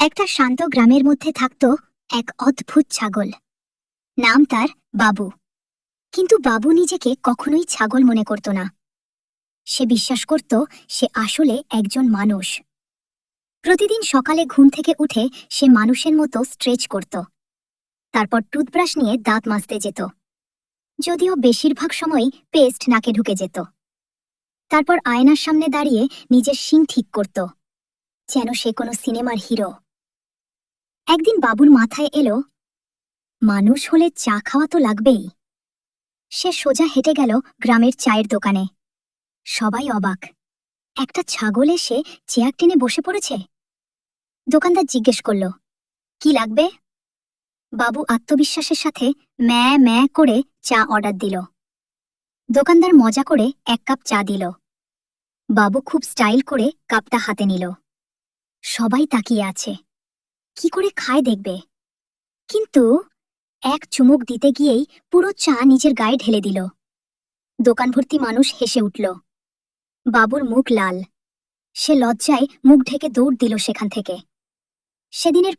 একটা শান্ত গ্রামের মধ্যে থাকত এক অদ্ভুত ছাগল। নাম তার বাবু। কিন্তু বাবু নিজেকে কখনোই ছাগল মনে করত না। সে বিশ্বাস করত সে আসলে একজন মানুষ। প্রতিদিন সকালে ঘুম থেকে উঠে সে মানুষের মতো স্ট্রেচ করত, তারপর টুথব্রাশ নিয়ে দাঁত মাজতে যেত, যদিও বেশিরভাগ সময়ই পেস্ট নাকে ঢুকে যেত। তারপর আয়নার সামনে দাঁড়িয়ে নিজের শিং ঠিক করত, যেন সে কোনো সিনেমার হিরো। একদিন বাবুর মাথায় এলো, মানুষ হলে চা খাওয়া তো লাগবেই। সে সোজা হেঁটে গেল গ্রামের চায়ের দোকানে। সবাই অবাক, একটা ছাগল এসে চেয়ার টেনে বসে পড়েছে। দোকানদার জিজ্ঞেস করল, কি লাগবে? বাবু আত্মবিশ্বাসের সাথে ম্যা ম্যা করে চা অর্ডার দিল। দোকানদার মজা করে এক কাপ চা দিল। বাবু খুব স্টাইল করে কাপটা হাতে নিল। সবাই তাকিয়ে আছে, কি করে খায় দেখবে। কিন্তু এক চুমুক দিতে গিয়েই পুরো চা নিজের গায়ে ঢেলে দিল। দোকান ভর্তি মানুষ হেসে উঠল। বাবুর মুখ লাল। সে লজ্জায় মুখ ঢেকে দৌড় দিল সেখান থেকে। সেদিনের